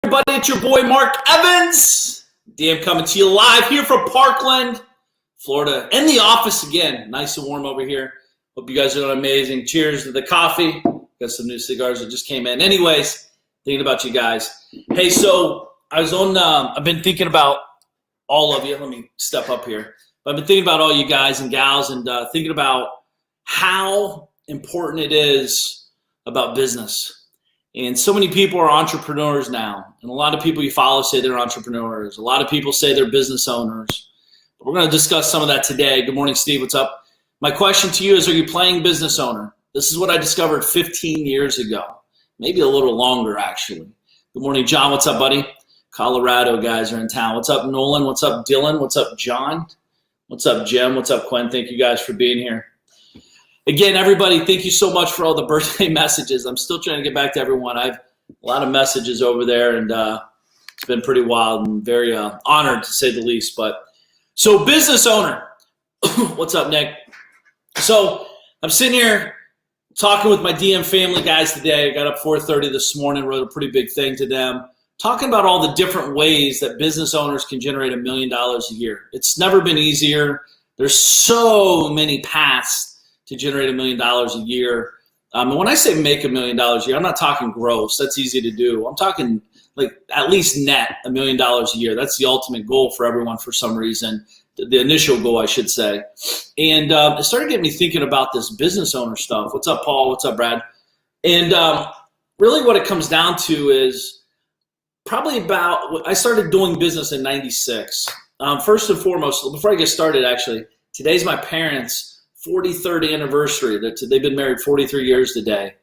Everybody, it's your boy Mark Evans. DM coming to you live here from Parkland, Florida. In the office again. Nice and warm over here. Hope you guys are doing amazing. Cheers to the coffee. Got some new cigars that just came in. Anyways, thinking about you guys. Hey, so I was on, I've been thinking about all of you. Let me step up here. I've been thinking about all you guys and gals and thinking about how important it is about business. And so many people are entrepreneurs now. And a lot of people you follow say they're entrepreneurs. A lot of people say they're business owners. But we're going to discuss some of that today. Good morning, Steve. What's up? My question to you is, are you playing business owner? This is what I discovered 15 years ago. Maybe a little longer, actually. Good morning, John. What's up, buddy? Colorado guys are in town. What's up, Nolan? What's up, Dylan? What's up, John? What's up, Jim? What's up, Quinn? Thank you guys for being here. Again, everybody, thank you so much for all the birthday messages. I'm still trying to get back to everyone. I have a lot of messages over there, and it's been pretty wild and very honored, to say the least. But so business owner. What's up, Nick? So I'm sitting here talking with my DM family guys today. I got up 4:30 this morning, wrote a pretty big thing to them, talking about all the different ways that business owners can generate $1 million a year. It's never been easier. There's so many paths to generate $1 million a year. And when I say make $1 million a year, I'm not talking gross. That's easy to do. I'm talking like at least net $1 million a year. That's the ultimate goal for everyone for some reason, the initial goal, I should say. And it started getting me thinking about this business owner stuff. What's up, Paul? What's up, Brad? And really what it comes down to is probably about, I started doing business in 96. First and foremost, before I get started, actually, today's my parents' 43rd anniversary. They've been married 43 years today.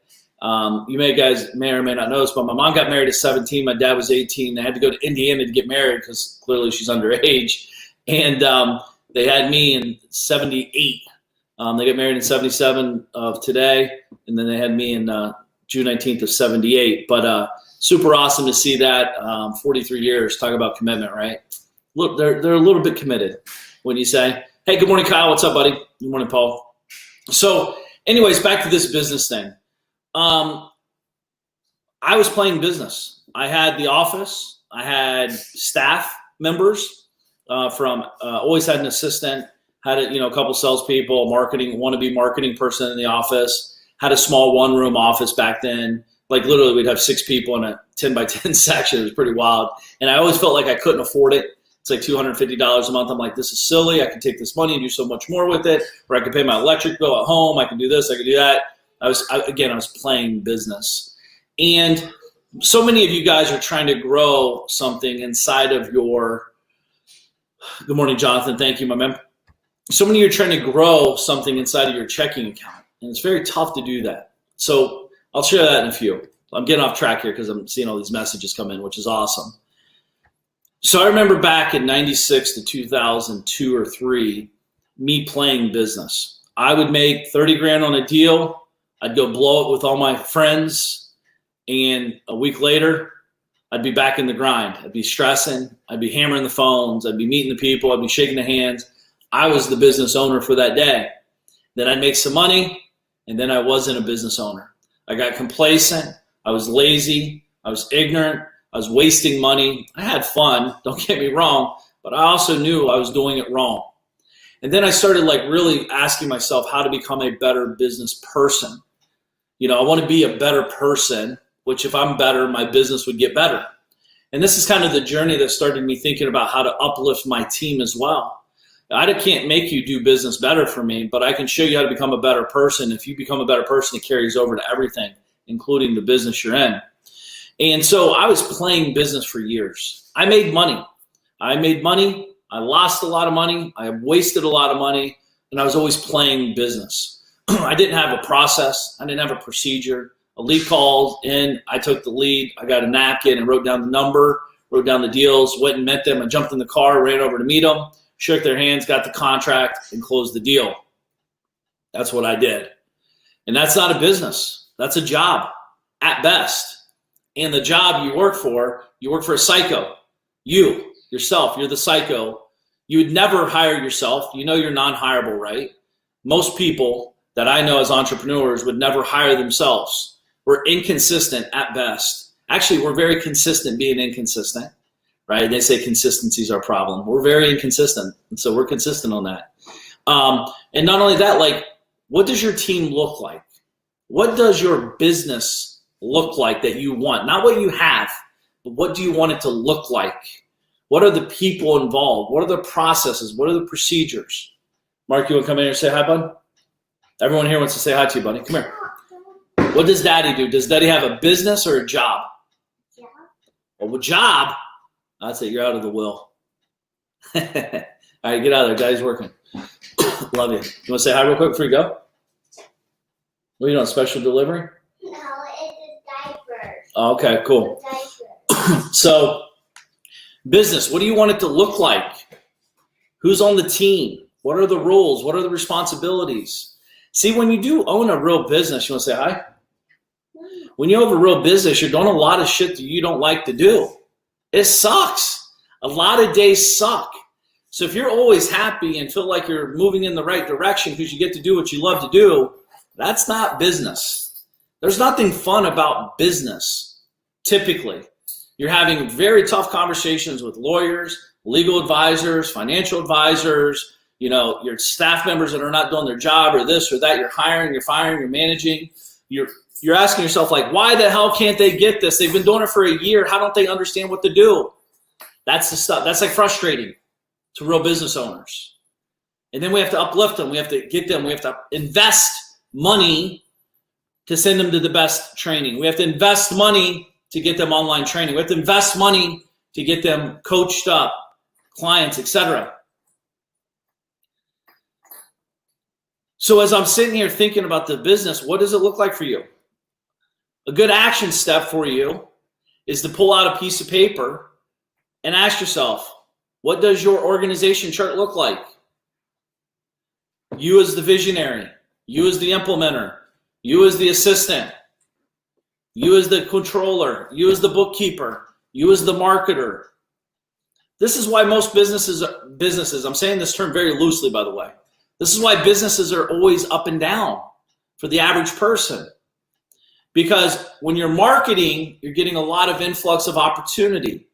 You guys may or may not know this, but my mom got married at 17. My dad was 18. They had to go to Indiana to get married because clearly she's underage. And they had me in 78. They got married in 77 of today, and then they had me in June 19th of 78. But super awesome to see that. 43 years. Talk about commitment, right? Look, they're a little bit committed, wouldn't you say? Hey, good morning, Kyle. What's up, buddy? Good morning, Paul. So anyways, back to this business thing. I was playing business. I had the office. I had staff members always had an assistant, had a couple salespeople, wannabe marketing person in the office, had a small one-room office back then. Like literally we'd have 6 people in a 10 by 10 section. It was pretty wild. And I always felt like I couldn't afford it. It's like $250 a month. I'm like, this is silly. I can take this money and do so much more with it. Or I can pay my electric bill at home. I can do this. I can do that. I was playing business. And so many of you guys are trying to grow something inside of your, good morning, Jonathan. Thank you, my man. So many of you are trying to grow something inside of your checking account. And it's very tough to do that. So I'll share that in a few. I'm getting off track here because I'm seeing all these messages come in, which is awesome. So I remember back in 96 to 2002 or 3, me playing business. I would make 30 grand on a deal. I'd go blow it with all my friends. And a week later, I'd be back in the grind. I'd be stressing. I'd be hammering the phones. I'd be meeting the people. I'd be shaking the hands. I was the business owner for that day. Then I'd make some money, and then I wasn't a business owner. I got complacent. I was lazy. I was ignorant. I was wasting money. I had fun, don't get me wrong, but I also knew I was doing it wrong. And then I started really asking myself how to become a better business person. I want to be a better person, which if I'm better, my business would get better. And this is kind of the journey that started me thinking about how to uplift my team as well. I can't make you do business better for me, but I can show you how to become a better person. If you become a better person, it carries over to everything, including the business you're in. And so I was playing business for years. I made money. I lost a lot of money. I wasted a lot of money. And I was always playing business. I didn't have a process. I didn't have a procedure. A lead called in. I took the lead. I got a napkin and wrote down the number, wrote down the deals, went and met them. I jumped in the car, ran over to meet them, shook their hands, got the contract, and closed the deal. That's what I did. And that's not a business. That's a job at best. And the job you work for a psycho. Yourself, you're the psycho. You would never hire yourself. You're non-hireable, right? Most people that I know as entrepreneurs would never hire themselves. We're inconsistent at best. Actually, we're very consistent being inconsistent, right? They say consistency is our problem. We're very inconsistent, and so we're consistent on that. And not only that, like, what does your team look like? What does your business look like that you want? Not what you have, but what do you want it to look like? What are the people involved? What are the processes? What are the procedures? Mark, you want to come in here and say hi, bud? Everyone here wants to say hi to you, buddy. Come here. What does daddy do? Does daddy have a business or a job? Job. Well, job? I'd say you're out of the will. All right, get out of there. Daddy's working. Love you. You want to say hi real quick before you go? What are you doing, special delivery? No, it's a diaper. Oh, okay, cool. So, business, what do you want it to look like? Who's on the team? What are the roles? What are the responsibilities? See, when you do own a real business, you want to say hi? When you own a real business, you're doing a lot of shit that you don't like to do. It sucks. A lot of days suck. So if you're always happy and feel like you're moving in the right direction because you get to do what you love to do, that's not business. There's nothing fun about business. Typically, you're having very tough conversations with lawyers, legal advisors, financial advisors, your staff members that are not doing their job or this or that. You're hiring, you're firing, you're managing. You're asking yourself, like, why the hell can't they get this? They've been doing it for a year. How don't they understand what to do? That's the stuff. That's like frustrating to real business owners. And then we have to uplift them. We have to get them. We have to invest money to send them to the best training. We have to invest money to get them online training. We have to invest money to get them coached up, clients, etc. So as I'm sitting here thinking about the business, what does it look like for you? A good action step for you is to pull out a piece of paper and ask yourself, what does your organization chart look like? You as the visionary, you as the implementer, you as the assistant, you as the controller, you as the bookkeeper, you as the marketer. This is why most businesses, I'm saying this term very loosely, by the way. This is why businesses are always up and down for the average person. Because when you're marketing, you're getting a lot of influx of opportunity.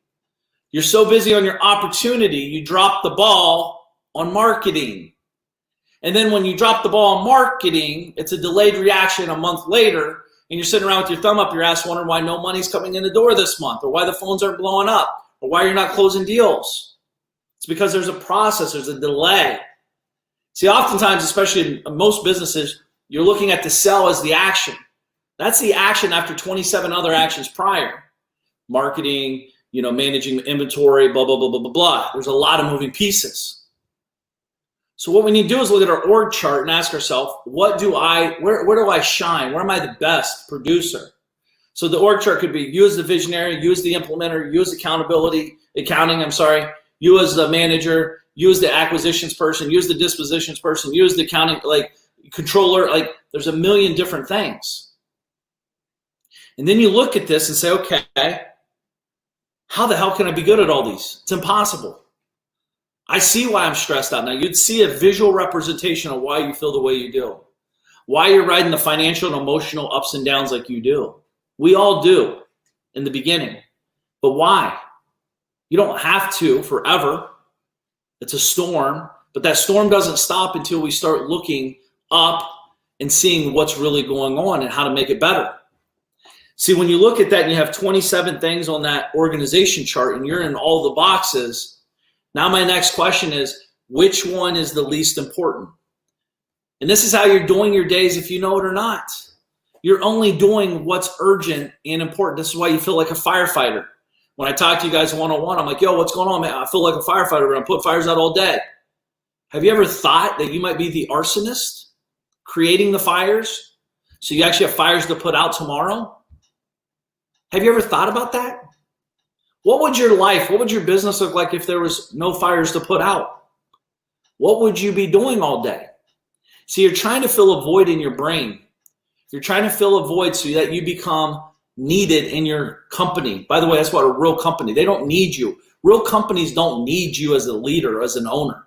You're so busy on your opportunity, you drop the ball on marketing. And then when you drop the ball on marketing, it's a delayed reaction a month later, and you're sitting around with your thumb up your ass wondering why no money's coming in the door this month, or why the phones aren't blowing up, or why you're not closing deals. It's because there's a process, there's a delay. See, oftentimes, especially in most businesses, you're looking at the sell as the action. That's the action after 27 other actions prior. Marketing, managing inventory, blah, blah, blah, blah, blah, blah. There's a lot of moving pieces. So what we need to do is look at our org chart and ask ourselves, where do I shine? Where am I the best producer? So the org chart could be you as the visionary, you as the implementer, you as accounting, you as the manager, you as the acquisitions person, you as the dispositions person, you as the accounting, controller, there's a million different things. And then you look at this and say, okay, how the hell can I be good at all these? It's impossible. I see why I'm stressed out. Now, you'd see a visual representation of why you feel the way you do, why you're riding the financial and emotional ups and downs like you do. We all do in the beginning. But why? You don't have to forever. It's a storm, but that storm doesn't stop until we start looking up and seeing what's really going on and how to make it better. See, when you look at that and you have 27 things on that organization chart and you're in all the boxes, now my next question is, which one is the least important? And this is how you're doing your days if you know it or not. You're only doing what's urgent and important. This is why you feel like a firefighter. When I talk to you guys one-on-one, I'm like, yo, what's going on, man? I feel like a firefighter. I'm putting fires out all day. Have you ever thought that you might be the arsonist creating the fires so you actually have fires to put out tomorrow? Have you ever thought about that? What would your business look like if there was no fires to put out? What would you be doing all day? See, you're trying to fill a void in your brain. You're trying to fill a void so that you become needed in your company. By the way, that's what a real company, they don't need you. Real companies don't need you as a leader, as an owner.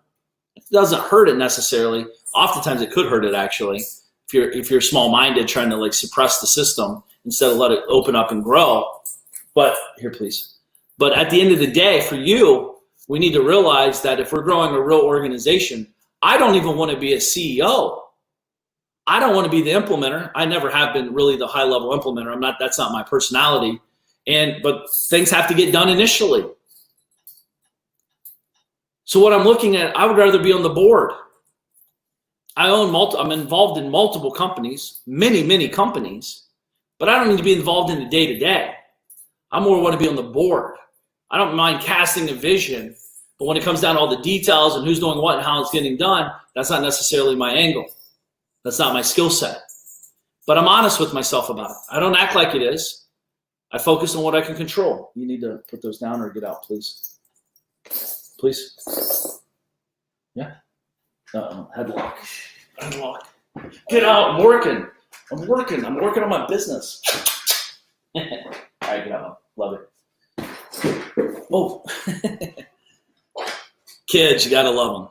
It doesn't hurt it necessarily. Oftentimes it could hurt it actually. If you're small-minded trying to suppress the system instead of let it open up and grow. But here, please. But at the end of the day, for you, we need to realize that if we're growing a real organization, I don't even want to be a CEO. I don't want to be the implementer. I never have been really the high-level implementer. That's not my personality. But things have to get done initially. So what I'm looking at, I would rather be on the board. I'm involved in multiple companies, many companies, but I don't need to be involved in the day-to-day. I more want to be on the board. I don't mind casting a vision, but when it comes down to all the details and who's doing what and how it's getting done, that's not necessarily my angle. That's not my skill set. But I'm honest with myself about it. I don't act like it is. I focus on what I can control. You need to put those down or get out, please. Please. Yeah. Headlock. Get out. I'm working. I'm working on my business. All right, get out. Love it. Oh. Kids, you got to love them.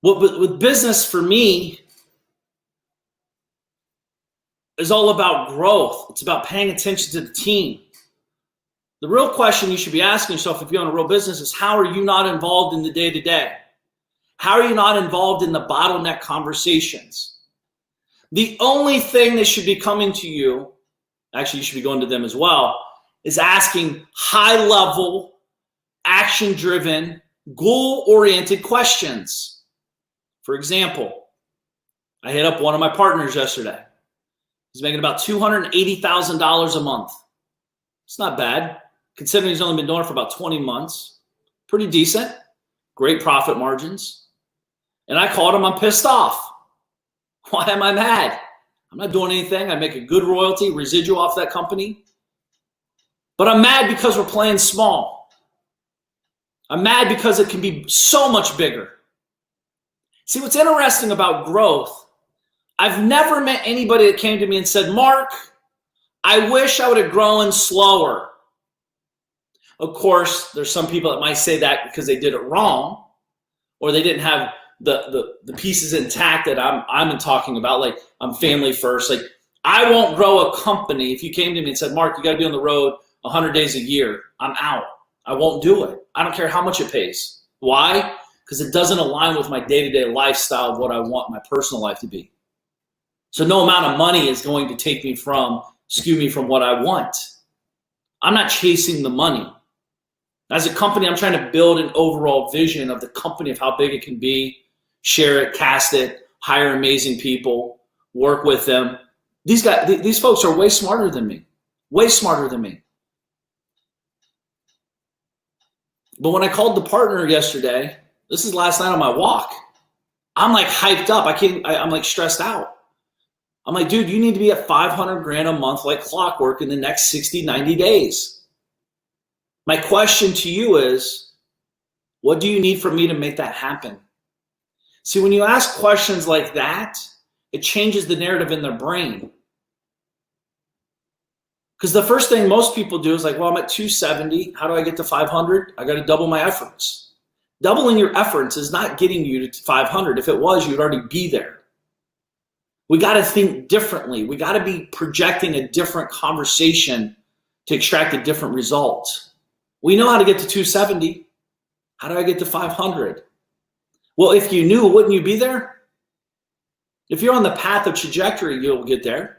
Well, with business, for me, is all about growth. It's about paying attention to the team. The real question you should be asking yourself if you own a real business is, how are you not involved in the day-to-day? How are you not involved in the bottleneck conversations? The only thing that should be coming to you, actually you should be going to them as well, is asking high-level, action-driven, goal-oriented questions. For example, I hit up one of my partners yesterday. He's making about $280,000 a month. It's not bad, considering he's only been doing it for about 20 months. Pretty decent, great profit margins. And I called him, I'm pissed off. Why am I mad? I'm not doing anything. I make a good royalty, residual off that company. But I'm mad because we're playing small. I'm mad because it can be so much bigger. See, what's interesting about growth, I've never met anybody that came to me and said, Mark, I wish I would have grown slower. Of course, there's some people that might say that because they did it wrong, or they didn't have the pieces intact that I'm talking about. Like, I'm family first. Like, I won't grow a company. If you came to me and said, Mark, you got to be on the road 100 days a year, I'm out. I won't do it. I don't care how much it pays. Why? Because it doesn't align with my day-to-day lifestyle of what I want my personal life to be. So no amount of money is going to take me skew me from what I want. I'm not chasing the money. As a company, I'm trying to build an overall vision of the company, of how big it can be, share it, cast it, hire amazing people, work with them. These folks are way smarter than me, way smarter than me. But when I called the partner yesterday, this is last night on my walk, I'm like hyped up. I'm like stressed out. I'm like, dude, you need to be at 500 grand a month like clockwork in the next 60, 90 days. My question to you is, what do you need from me to make that happen? See, when you ask questions like that, it changes the narrative in their brain. Because the first thing most people do is like, well, I'm at 270. How do I get to 500? I got to double my efforts. Doubling your efforts is not getting you to 500. If it was, you'd already be there. We got to think differently. We got to be projecting a different conversation to extract a different result. We know how to get to 270. How do I get to 500? Well, if you knew, wouldn't you be there? If you're on the path of trajectory, you'll get there.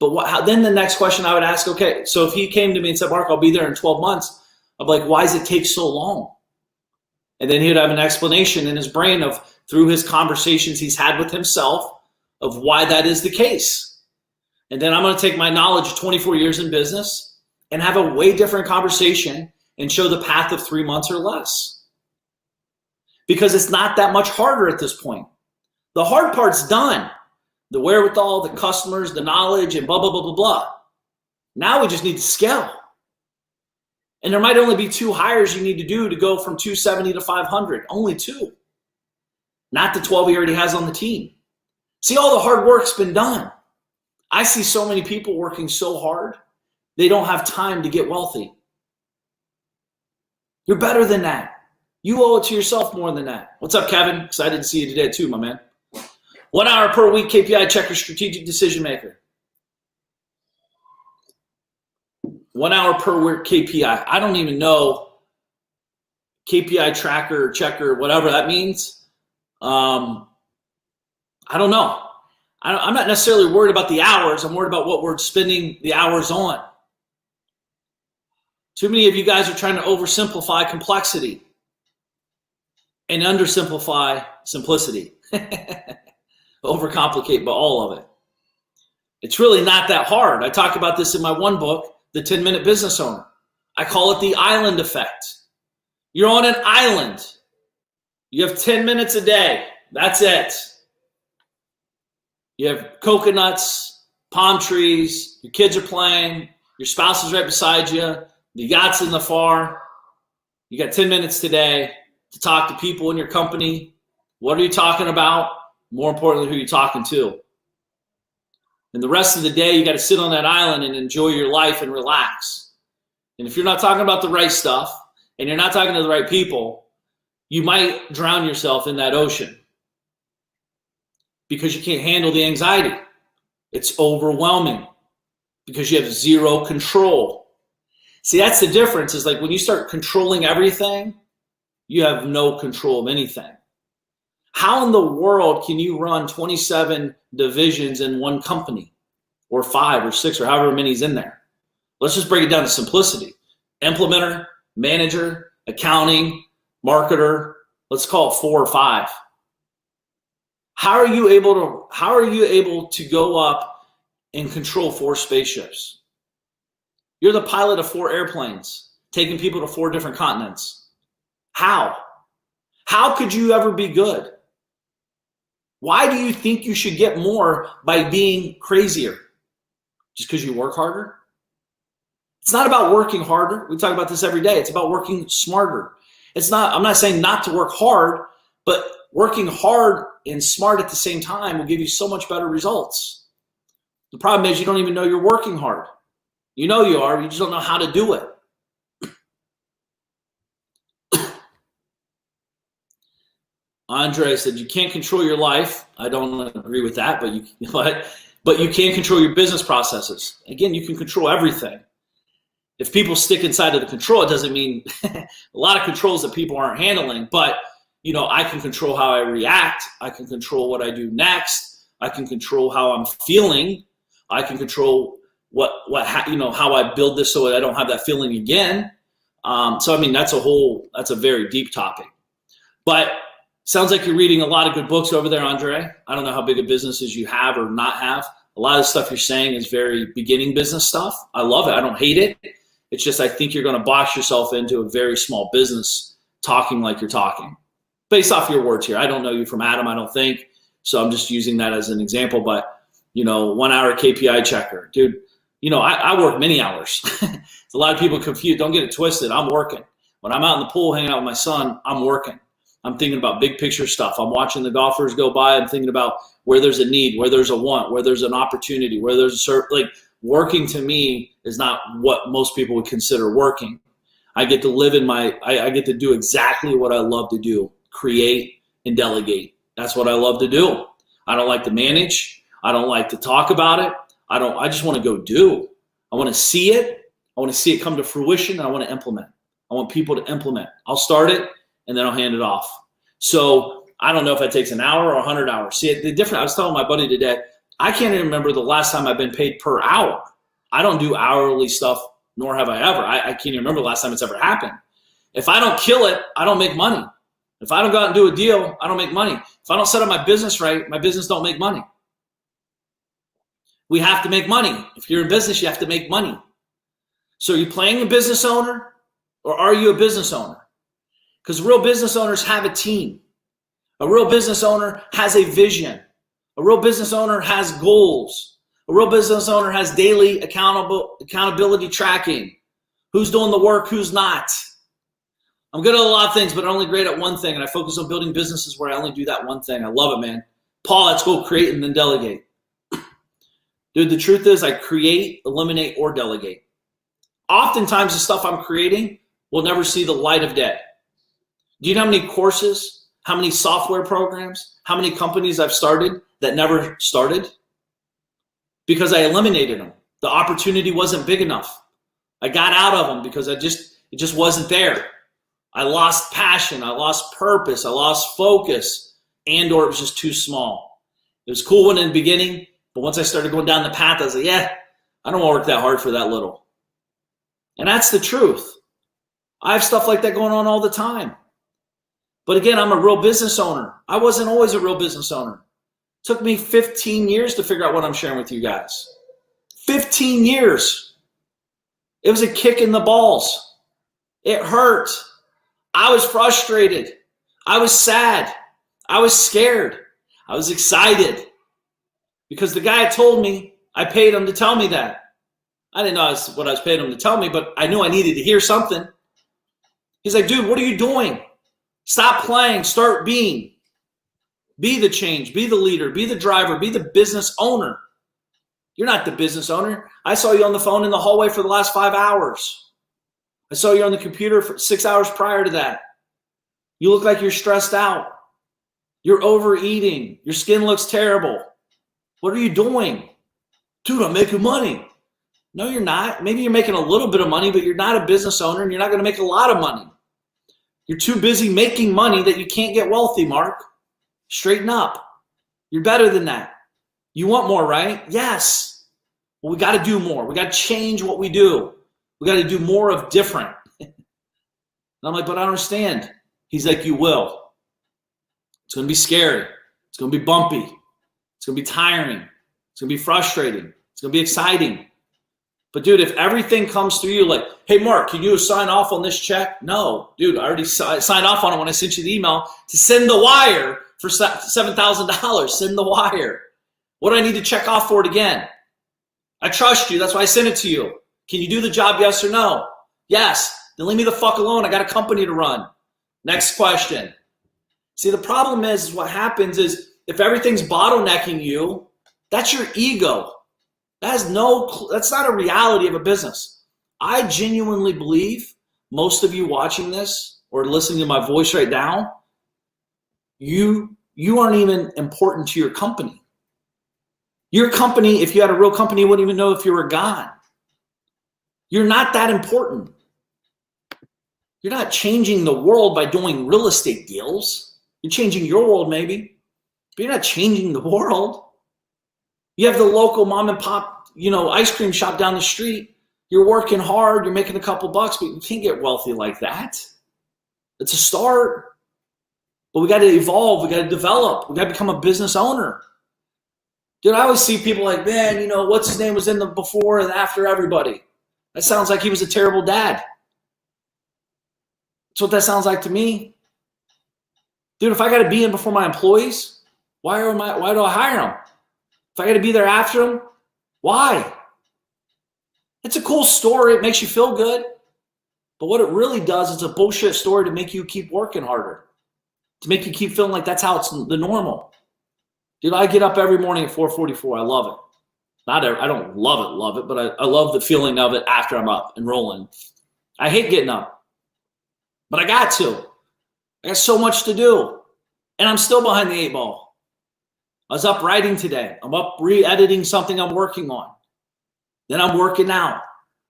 But then the next question I would ask, okay, so if he came to me and said, Mark, I'll be there in 12 months, I'm like, why does it take so long? And then he'd have an explanation in his brain through his conversations he's had with himself, of why that is the case. And then I'm going to take my knowledge of 24 years in business and have a way different conversation and show the path of 3 months or less. Because it's not that much harder at this point. The hard part's done. The wherewithal, the customers, the knowledge, and blah, blah, blah, blah, blah. Now we just need to scale. And there might only be 2 hires you need to do to go from 270 to 500. Only 2. Not the 12 he already has on the team. See, all the hard work's been done. I see so many people working so hard, they don't have time to get wealthy. You're better than that. You owe it to yourself more than that. What's up, Kevin? Excited to see you today too, my man. 1 hour per week KPI checker, strategic decision maker. 1 hour per week KPI. I don't even know KPI tracker, checker, whatever that means. I don't know. I'm not necessarily worried about the hours. I'm worried about what we're spending the hours on. Too many of you guys are trying to oversimplify complexity and undersimplify simplicity. Overcomplicate, but all of it. It's really not that hard. I talk about this in my one book, The 10-Minute Business Owner. I call it the island effect. You're on an island. You have 10 minutes a day. That's it. You have coconuts, palm trees, your kids are playing, your spouse is right beside you, the yacht's in the far. You got 10 minutes today to talk to people in your company. What are you talking about? More importantly, who are you talking to? And the rest of the day, you got to sit on that island and enjoy your life and relax. And if you're not talking about the right stuff and you're not talking to the right people, you might drown yourself in that ocean because you can't handle the anxiety. It's overwhelming because you have zero control. See, that's the difference, is like when you start controlling everything, you have no control of anything. How in the world can you run 27 divisions in one company, or 5 or 6 or however many's in there? Let's just break it down to simplicity. Implementer, manager, accounting, marketer, let's call it 4 or 5. How are you able to go up and control 4 spaceships? You're the pilot of 4 airplanes, taking people to 4 different continents. How? How could you ever be good? Why do you think you should get more by being crazier? Just because you work harder? It's not about working harder. We talk about this every day. It's about working smarter. I'm not saying not to work hard, but working hard and smart at the same time will give you so much better results. The problem is you don't even know you're working hard. You know you are, you just don't know how to do it. Andre said you can't control your life. I don't agree with that, but you can control your business processes. Again, you can control everything. If people stick inside of the control, it doesn't mean a lot of controls that people aren't handling, but I can control how I react. I can control what I do next. I can control how I'm feeling. I can control how I build this so I don't have that feeling again. So I mean, that's a very deep topic. But sounds like you're reading a lot of good books over there, Andre. I don't know how big of businesses you have or not have. A lot of the stuff you're saying is very beginning business stuff. I love it. I don't hate it. It's just I think you're going to box yourself into a very small business talking like you're talking. Based off your words here. I don't know you from Adam, I don't think. So I'm just using that as an example. But, 1 hour KPI checker. Dude, I work many hours. A lot of people confused. Don't get it twisted. I'm working. When I'm out in the pool hanging out with my son, I'm working. I'm thinking about big picture stuff. I'm watching the golfers go by. I'm thinking about where there's a need, where there's a want, where there's an opportunity, where there's working to me is not what most people would consider working. I get to live I get to do exactly what I love to do, create and delegate. That's what I love to do. I don't like to manage. I don't like to talk about it. I just want to go do. I want to see it. I want to see it come to fruition, and I want to implement. I want people to implement. I'll start it, and then I'll hand it off. So I don't know if that takes an hour or 100 hours. See, I was telling my buddy today, I can't even remember the last time I've been paid per hour. I don't do hourly stuff, nor have I ever. I can't even remember the last time it's ever happened. If I don't kill it, I don't make money. If I don't go out and do a deal, I don't make money. If I don't set up my business right, my business don't make money. We have to make money. If you're in business, you have to make money. So are you playing a business owner, or are you a business owner? Because real business owners have a team. A real business owner has a vision. A real business owner has goals. A real business owner has daily accountability tracking. Who's doing the work, who's not. I'm good at a lot of things, but I'm only great at one thing, and I focus on building businesses where I only do that one thing. I love it, man. Paul, let's go create and then delegate. Dude, the truth is I create, eliminate, or delegate. Oftentimes the stuff I'm creating will never see the light of day. Do you know how many courses, how many software programs, how many companies I've started that never started? Because I eliminated them. The opportunity wasn't big enough. I got out of them because it just wasn't there. I lost passion. I lost purpose. I lost focus, or it was just too small. It was cool in the beginning, but once I started going down the path, I was like, yeah, I don't want to work that hard for that little. And that's the truth. I have stuff like that going on all the time. But again, I'm a real business owner. I wasn't always a real business owner. It took me 15 years to figure out what I'm sharing with you guys. 15 years. It was a kick in the balls. It hurt. I was frustrated. I was sad. I was scared. I was excited. Because the guy told me, I paid him to tell me that. I didn't know what I was paying him to tell me, but I knew I needed to hear something. He's like, dude, what are you doing? Stop playing. Start being. Be the change. Be the leader. Be the driver. Be the business owner. You're not the business owner. I saw you on the phone in the hallway for the last 5 hours. I saw you on the computer for 6 hours prior to that. You look like you're stressed out. You're overeating. Your skin looks terrible. What are you doing? Dude, I'm making money. No, you're not. Maybe you're making a little bit of money, but you're not a business owner and you're not going to make a lot of money. You're too busy making money that you can't get wealthy, Mark. Straighten up. You're better than that. You want more, right? Yes. Well, we got to do more. We got to change what we do. We got to do more of different. And I'm like, but I don't understand. He's like, you will. It's going to be scary. It's going to be bumpy. It's going to be tiring. It's going to be frustrating. It's going to be exciting. But dude, if everything comes through you like, hey, Mark, can you sign off on this check? No, dude, I already signed off on it when I sent you the email to send the wire for $7,000. Send the wire. What do I need to check off for it again? I trust you. That's why I sent it to you. Can you do the job, yes or no? Yes. Then leave me the fuck alone. I got a company to run. Next question. See, the problem is what happens is if everything's bottlenecking you, that's your ego. That's not a reality of a business. I genuinely believe most of you watching this or listening to my voice right now, you aren't even important to your company. Your company, if you had a real company, wouldn't even know if you were gone. You're not that important. You're not changing the world by doing real estate deals. You're changing your world maybe, but you're not changing the world. You have the local mom and pop, ice cream shop down the street. You're working hard. You're making a couple bucks, but you can't get wealthy like that. It's a start. But we got to evolve. We got to develop. We got to become a business owner. Dude, I always see people like, man, what's his name was in the before and after everybody. That sounds like he was a terrible dad. That's what that sounds like to me. Dude, if I got to be in before my employees, why do I hire them? If I got to be there after them, why? It's a cool story. It makes you feel good. But what it really does is a bullshit story to make you keep working harder, to make you keep feeling like that's how it's the normal. Dude, I get up every morning at 4:44. I love it. I don't love it, but I love the feeling of it after I'm up and rolling. I hate getting up, but I got to. I got so much to do, and I'm still behind the 8 ball. I was up writing today. I'm up re-editing something I'm working on. Then I'm working out.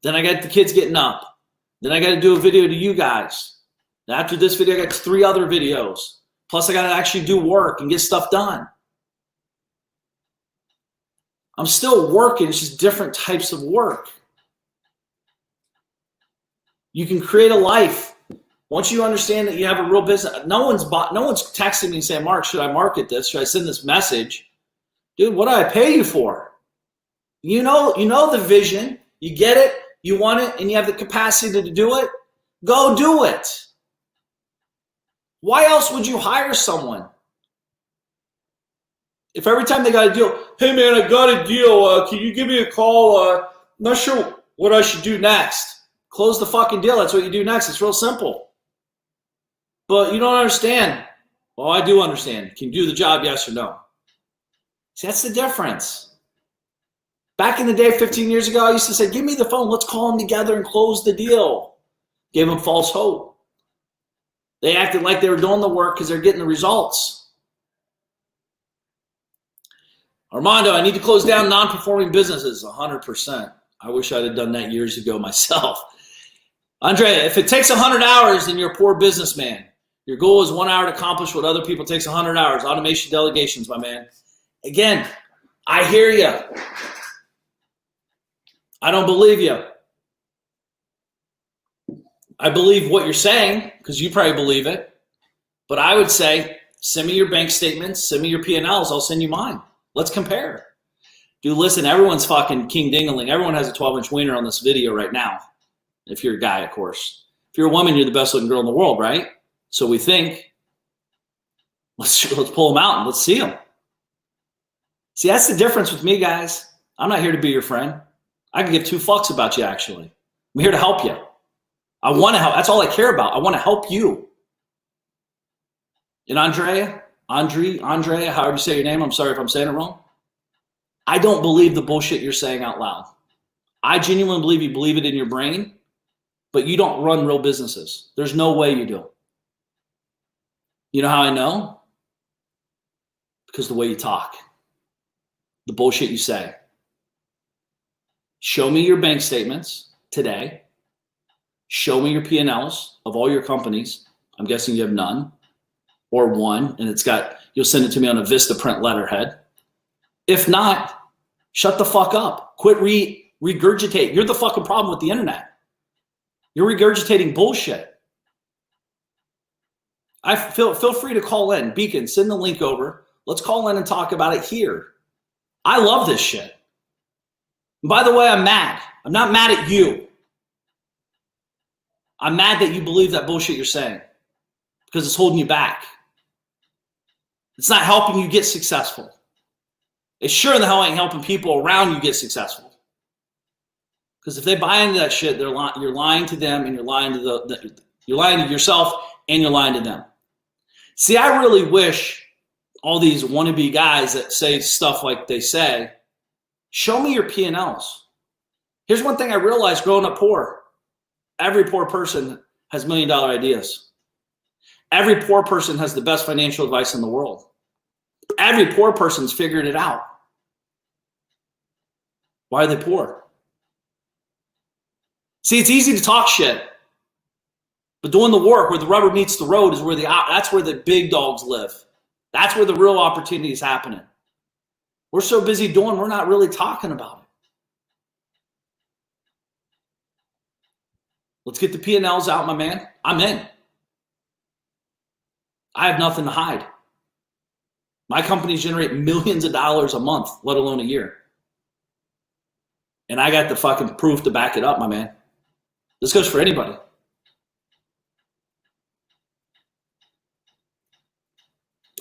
Then I got the kids getting up. Then I got to do a video to you guys. And after this video, I got 3 other videos. Plus, I got to actually do work and get stuff done. I'm still working. It's just different types of work. You can create a life. Once you understand that you have a real business, no one's texting me and saying, Mark, should I market this? Should I send this message? Dude, what do I pay you for? You know the vision. You get it. You want it, and you have the capacity to do it. Go do it. Why else would you hire someone? If every time they got a deal, hey man, I got a deal. Can you give me a call? I'm not sure what I should do next. Close the fucking deal. That's what you do next. It's real simple. But you don't understand. Well, I do understand. Can you do the job, yes or no? See, that's the difference. Back in the day, 15 years ago, I used to say, give me the phone. Let's call them together and close the deal. Gave them false hope. They acted like they were doing the work because they're getting the results. Armando, I need to close down non-performing businesses. 100%. I wish I'd have done that years ago myself. Andrea, if it takes 100 hours, then you're a poor businessman. Your goal is 1 hour to accomplish what other people takes 100 hours. Automation delegations, my man. Again, I hear you. I don't believe you. I believe what you're saying because you probably believe it. But I would say, send me your bank statements, send me your P&Ls, I'll send you mine. Let's compare. Dude, listen, everyone's fucking king dingling. Everyone has a 12-inch wiener on this video right now. If you're a guy, of course. If you're a woman, you're the best looking girl in the world, right? So we think, let's pull them out and let's see them. See, that's the difference with me, guys. I'm not here to be your friend. I can give two fucks about you, actually. I'm here to help you. I want to help. That's all I care about. I want to help you. And Andrea, however you say your name, I'm sorry if I'm saying it wrong. I don't believe the bullshit you're saying out loud. I genuinely believe you believe it in your brain, but you don't run real businesses. There's no way you do. You know how I know? Because the way you talk, the bullshit you say. Show me your bank statements today. Show me your P&Ls of all your companies. I'm guessing you have none or one, and you'll send it to me on a Vistaprint letterhead. If not, shut the fuck up. Quit regurgitate. You're the fucking problem with the internet. You're regurgitating bullshit. I feel free to call in. Beacon, send the link over. Let's call in and talk about it here. I love this shit. And by the way, I'm mad. I'm not mad at you. I'm mad that you believe that bullshit you're saying because it's holding you back. It's not helping you get successful. It sure the hell ain't helping people around you get successful. Because if they buy into that shit, you're lying to them, and you're lying to you're lying to yourself, and you're lying to them. See, I really wish all these wannabe guys that say stuff like they say, show me your P&Ls. Here's one thing I realized growing up poor. Every poor person has $1 million ideas. Every poor person has the best financial advice in the world. Every poor person's figured it out. Why are they poor? See, it's easy to talk shit, but doing the work where the rubber meets the road is that's where the big dogs live. That's where the real opportunity is happening. We're so busy doing, we're not really talking about it. Let's get the P&Ls out, my man. I'm in. I have nothing to hide. My companies generate millions of dollars a month, let alone a year. And I got the fucking proof to back it up, my man. This goes for anybody.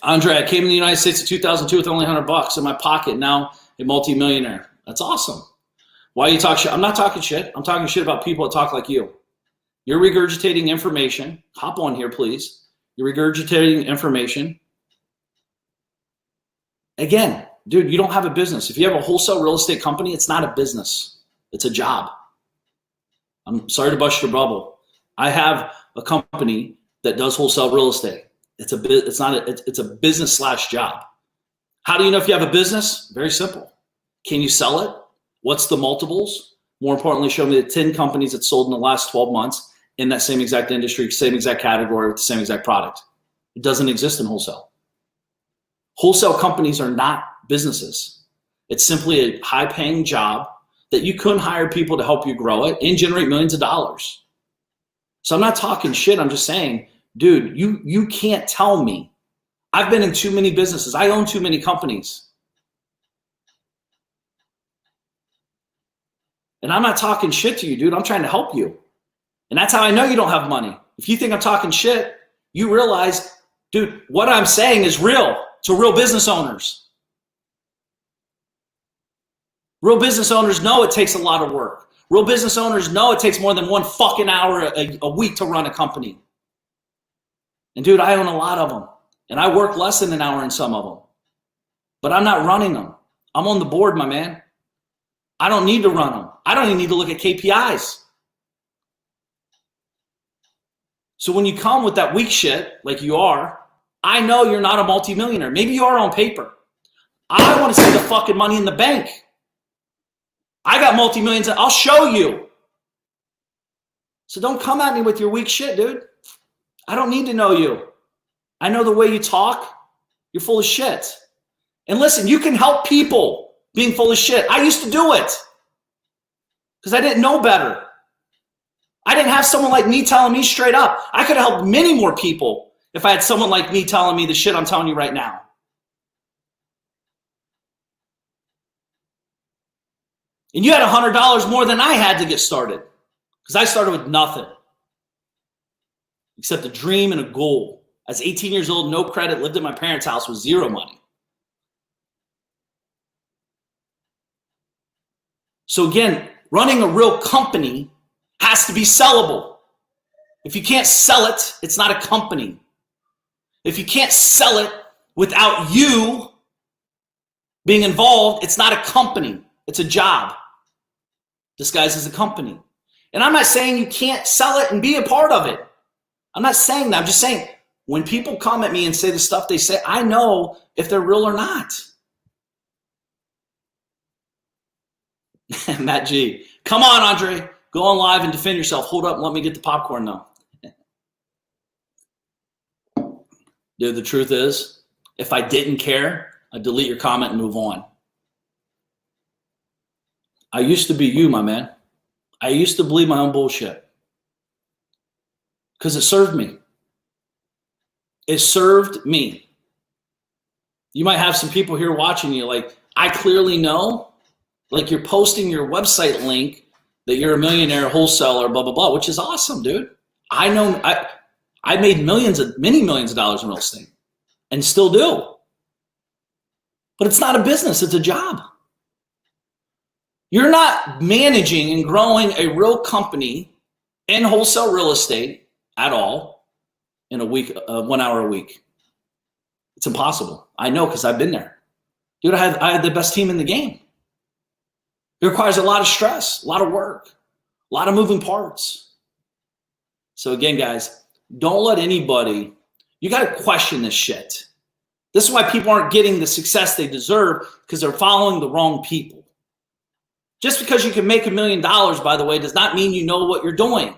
Andre, I came in the United States in 2002 with only $100 in my pocket. Now a multi-millionaire. That's awesome. Why you talk shit? I'm not talking shit. I'm talking shit about people that talk like you. You're regurgitating information. Hop on here, please. You're regurgitating information. Again, dude, you don't have a business. If you have a wholesale real estate company, it's not a business. It's a job. I'm sorry to bust your bubble. I have a company that does wholesale real estate. It's a business / job. How do you know if you have a business? Very simple. Can you sell it? What's the multiples? More importantly, show me the 10 companies that sold in the last 12 months in that same exact industry, same exact category with the same exact product. It doesn't exist in wholesale. Wholesale companies are not businesses. It's simply a high-paying job that you couldn't hire people to help you grow it and generate millions of dollars. So I'm not talking shit. I'm just saying, dude, you can't tell me. I've been in too many businesses. I own too many companies. And I'm not talking shit to you, dude. I'm trying to help you. And that's how I know you don't have money. If you think I'm talking shit, you realize, dude, what I'm saying is real to real business owners. Real business owners know it takes a lot of work. Real business owners know it takes more than 1 fucking hour a week to run a company. And dude, I own a lot of them. And I work less than an hour in some of them. But I'm not running them. I'm on the board, my man. I don't need to run them. I don't even need to look at KPIs. So when you come with that weak shit, like you are, I know you're not a multimillionaire. Maybe you are on paper. I want to see the fucking money in the bank. I got multi-millions. I'll show you. So don't come at me with your weak shit, dude. I don't need to know you. I know the way you talk. You're full of shit. And listen, you can help people being full of shit. I used to do it because I didn't know better. I didn't have someone like me telling me straight up. I could have helped many more people if I had someone like me telling me the shit I'm telling you right now. And you had $100 more than I had to get started because I started with nothing except a dream and a goal. I was 18 years old, no credit, lived at my parents' house with zero money. So again, running a real company has to be sellable. If you can't sell it, it's not a company. If you can't sell it without you being involved, it's not a company. It's a job disguised as a company. And I'm not saying you can't sell it and be a part of it. I'm not saying that. I'm just saying when people come at me and say the stuff they say, I know if they're real or not. Matt G. Come on, Andre. Go on live and defend yourself. Hold up and let me get the popcorn though. Dude, the truth is, if I didn't care, I'd delete your comment and move on. I used to be you, my man. I used to believe my own bullshit because it served me. It served me. You might have some people here watching you like, I clearly know, like you're posting your website link that you're a millionaire wholesaler, blah, blah, blah, which is awesome, dude. I know I made many millions of dollars in real estate and still do. But it's not a business, it's a job. You're not managing and growing a real company in wholesale real estate at all in a week, 1 hour a week. It's impossible. I know because I've been there. Dude, I had the best team in the game. It requires a lot of stress, a lot of work, a lot of moving parts. So again, guys, don't let anybody, you got to question this shit. This is why people aren't getting the success they deserve because they're following the wrong people. Just because you can make $1 million, by the way, does not mean you know what you're doing.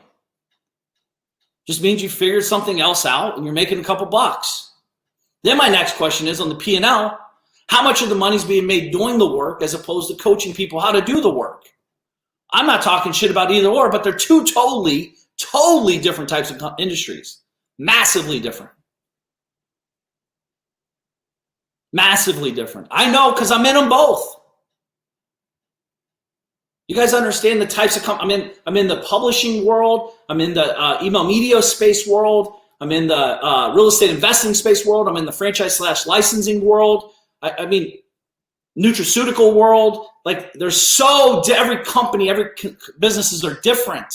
Just means you figured something else out and you're making a couple bucks. Then my next question is on the P&L, how much of the money is being made doing the work as opposed to coaching people how to do the work? I'm not talking shit about either or, but they're two totally different types of industries. Massively different. Massively different. I know because I'm in them both. You guys understand the types of I'm in the publishing world. I'm in the email media space world. I'm in the real estate investing space world. I'm in the franchise/licensing world. I mean, nutraceutical world. Like there's every company, every businesses are different.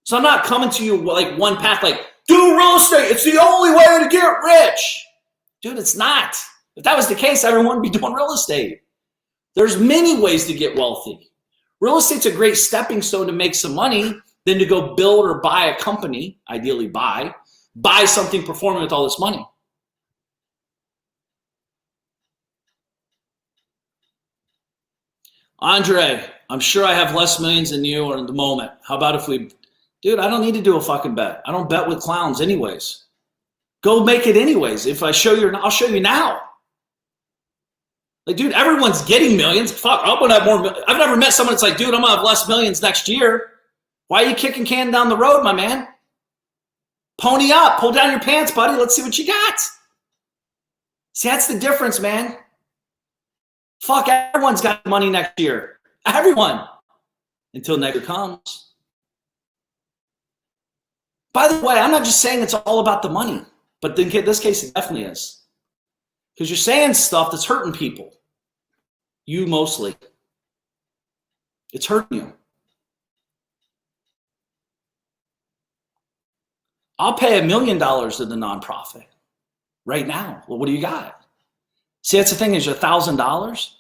So I'm not coming to you like one path, like do real estate. It's the only way to get rich. Dude, it's not. If that was the case, everyone would be doing real estate. There's many ways to get wealthy. Real estate's a great stepping stone to make some money than to go build or buy a company, ideally buy something performing with all this money. Andre, I'm sure I have less millions than you or in the moment. How about if dude, I don't need to do a fucking bet. I don't bet with clowns anyways. Go make it anyways. If I show you, I'll show you now. Like, dude, everyone's getting millions. Fuck, I'm gonna have more. I've never met someone that's like, dude, I'm gonna have less millions next year. Why are you kicking can down the road, my man? Pony up, pull down your pants, buddy. Let's see what you got. See, that's the difference, man. Fuck, everyone's got money next year. Everyone. Until next year comes. By the way, I'm not just saying it's all about the money, but in this case, it definitely is. Because you're saying stuff that's hurting people. You mostly. It's hurting you. I'll pay $1 million to the nonprofit right now. Well, what do you got? See, that's the thing is $1,000.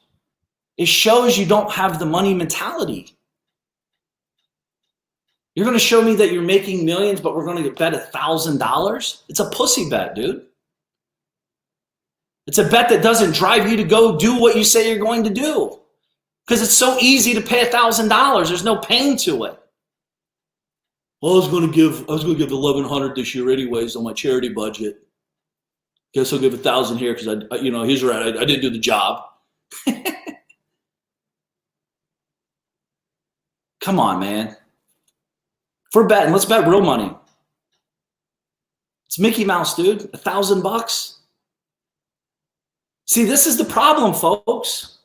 It shows you don't have the money mentality. You're going to show me that you're making millions, but we're going to bet $1,000? It's a pussy bet, dude. It's a bet that doesn't drive you to go do what you say you're going to do. Because it's so easy to pay $1,000. There's no pain to it. Well, I was going to give $1,100 this year anyways on my charity budget. Guess I'll give $1,000 here because he's right. I didn't do the job. Come on, man. If we're betting, let's bet real money. It's Mickey Mouse, dude. $1,000. See, this is the problem, folks.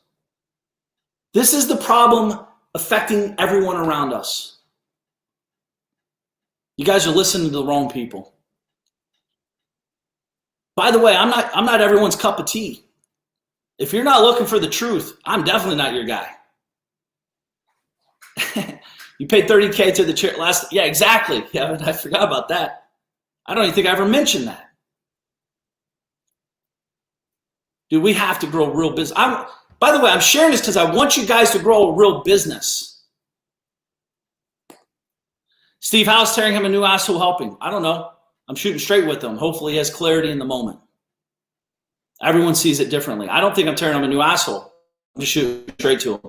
This is the problem affecting everyone around us. You guys are listening to the wrong people. By the way, I'm not everyone's cup of tea. If you're not looking for the truth, I'm definitely not your guy. You paid $30K to the chair last. Yeah, exactly. Yeah, I forgot about that. I don't even think I ever mentioned that. Dude, we have to grow real business. By the way, I'm sharing this because I want you guys to grow a real business. Steve, how's tearing him a new asshole helping? I don't know. I'm shooting straight with him. Hopefully he has clarity in the moment. Everyone sees it differently. I don't think I'm tearing him a new asshole. I'm just shooting straight to him.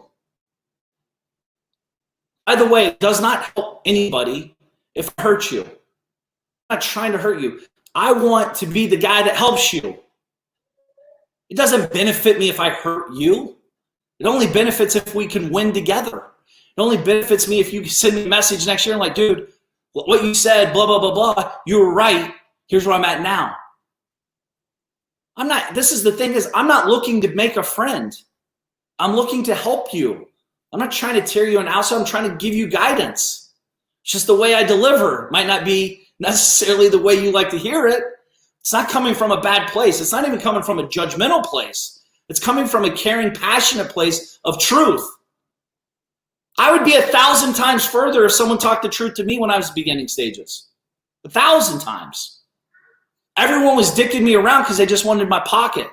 By the way, it does not help anybody if I hurt you. I'm not trying to hurt you. I want to be the guy that helps you. It doesn't benefit me if I hurt you. It only benefits if we can win together. It only benefits me if you send me a message next year and like, dude, what you said, blah, blah, blah, blah, you were right. Here's where I'm at now. This is the thing is, I'm not looking to make a friend. I'm looking to help you. I'm not trying to tear you an asshole. I'm trying to give you guidance. It's just the way I deliver. Might not be necessarily the way you like to hear it. It's not coming from a bad place. It's not even coming from a judgmental place. It's coming from a caring, passionate place of truth. I would be 1,000 times further if someone talked the truth to me when I was beginning stages. 1,000 times. Everyone was dicking me around because they just wanted my pocket.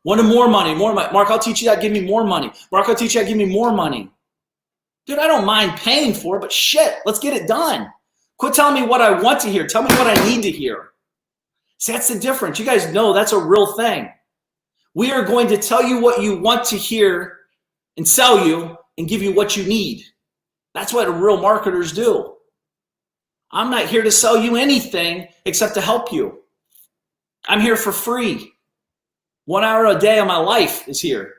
Wanted more money, more money. Mark, I'll teach you that, give me more money. Mark, I'll teach you that, give me more money. Dude, I don't mind paying for it, but shit, let's get it done. Quit telling me what I want to hear. Tell me what I need to hear. See, that's the difference. You guys know that's a real thing. We are going to tell you what you want to hear and sell you and give you what you need. That's what real marketers do. I'm not here to sell you anything except to help you. I'm here for free. 1 hour a day of my life is here.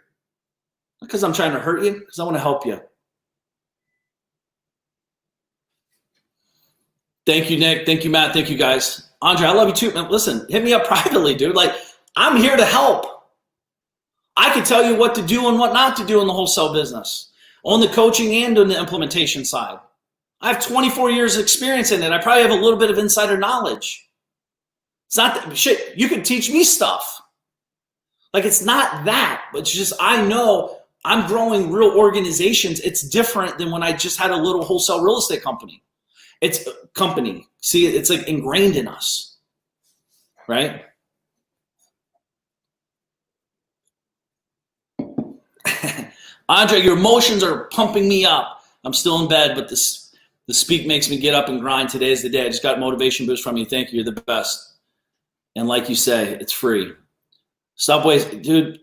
Not because I'm trying to hurt you, because I want to help you. Thank you, Nick. Thank you, Matt. Thank you, guys. Andre, I love you too. Man, listen, hit me up privately, dude. Like, I'm here to help. I can tell you what to do and what not to do in the wholesale business, on the coaching and on the implementation side. I have 24 years of experience in it. I probably have a little bit of insider knowledge. It's not that, shit, you can teach me stuff. Like, it's not that, but it's just I know I'm growing real organizations. It's different than when I just had a little wholesale real estate company. It's a company. See, it's like ingrained in us, right? Andre, your emotions are pumping me up. I'm still in bed, but the speak makes me get up and grind. Today is the day. I just got motivation boost from you. Thank you. You're the best. And like you say, it's free. Stop wasting, dude.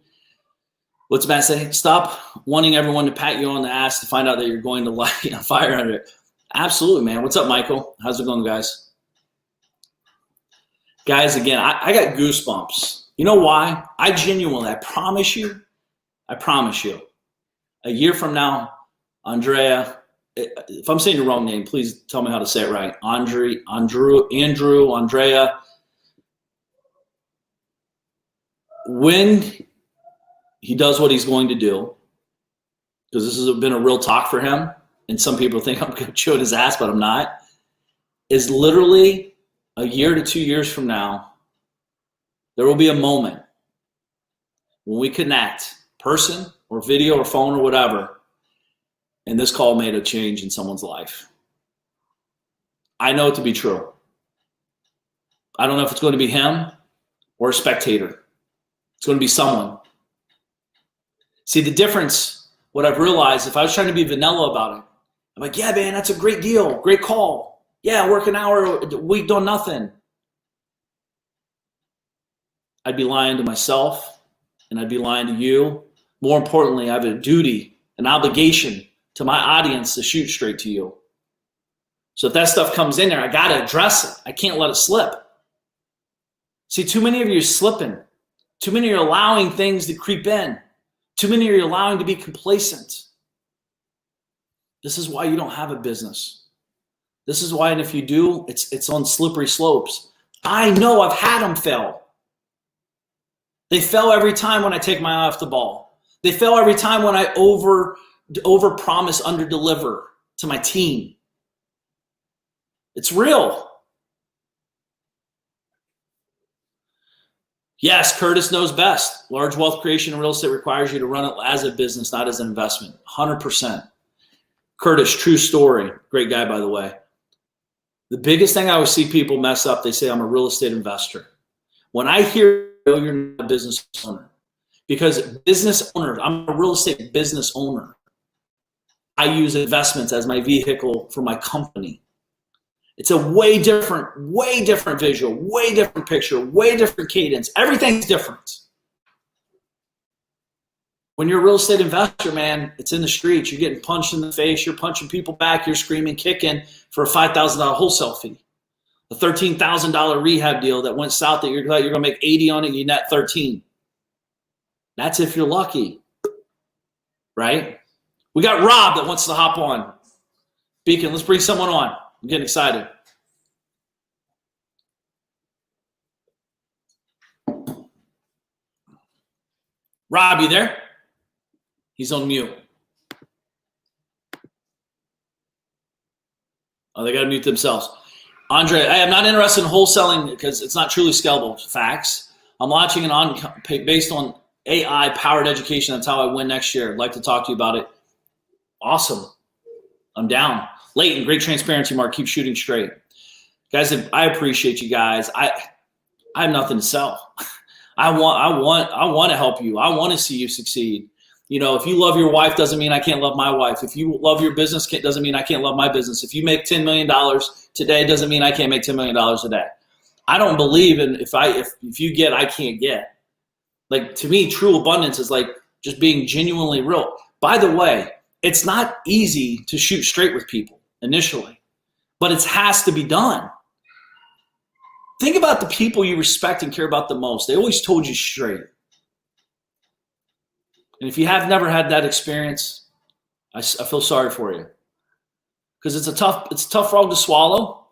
What's Matt say? Stop wanting everyone to pat you on the ass to find out that you're going to light a fire under it. Absolutely, man. What's up, Michael? How's it going, guys? Guys, again, I got goosebumps. You know why? I promise you, a year from now, Andrea, if I'm saying the wrong name, please tell me how to say it right. Andrew, Andrea. When he does what he's going to do, because this has been a real talk for him, and some people think I'm going to chew his ass, but I'm not, is literally a year to 2 years from now, there will be a moment when we connect, person or video or phone or whatever, and this call made a change in someone's life. I know it to be true. I don't know if it's going to be him or a spectator. It's going to be someone. See, the difference, what I've realized, if I was trying to be vanilla about it, I'm like, yeah, man, that's a great deal. Great call. Yeah, work an hour a week doing nothing. I'd be lying to myself, and I'd be lying to you. More importantly, I have a duty an obligation to my audience to shoot straight to you. So if that stuff comes in there, I got to address it. I can't let it slip. See, too many of you are slipping. Too many are allowing things to creep in. Too many are allowing to be complacent. This is why you don't have a business. This is why, and if you do, it's on slippery slopes. I know I've had them fail. They fail every time when I take my eye off the ball. They fail every time when I over promise, under deliver to my team. It's real. Yes, Curtis knows best. Large wealth creation in real estate requires you to run it as a business, not as an investment. 100%. Curtis, true story. Great guy, by the way. The biggest thing I always see people mess up, they say, I'm a real estate investor. When I hear you're not a business owner, because business owners, I'm a real estate business owner. I use investments as my vehicle for my company. It's a way different visual, way different picture, way different cadence. Everything's different. When you're a real estate investor, man, it's in the streets. You're getting punched in the face. You're punching people back. You're screaming, kicking for a $5,000 wholesale fee. A $13,000 rehab deal that went south that you're going to make 80 on it, you net 13. That's if you're lucky, right? We got Rob that wants to hop on. Beacon, let's bring someone on. I'm getting excited. Rob, you there? He's on mute. Oh, they got to mute themselves. Andre, I am not interested in wholesaling because it's not truly scalable. Facts. I'm launching based on AI-powered education. That's how I win next year. I'd like to talk to you about it. Awesome. I'm down. Leighton, great transparency, Mark. Keep shooting straight. Guys, I appreciate you guys. I have nothing to sell. I want to help you. I want to see you succeed. You know, if you love your wife, doesn't mean I can't love my wife. If you love your business, doesn't mean I can't love my business. If you make $10 million today, doesn't mean I can't make $10 million a day. I don't believe in if you get, I can't get. Like, to me, true abundance is like just being genuinely real. By the way, it's not easy to shoot straight with people initially, but it has to be done. Think about the people you respect and care about the most. They always told you straight. And if you have never had that experience, I feel sorry for you. Because it's a tough frog to swallow.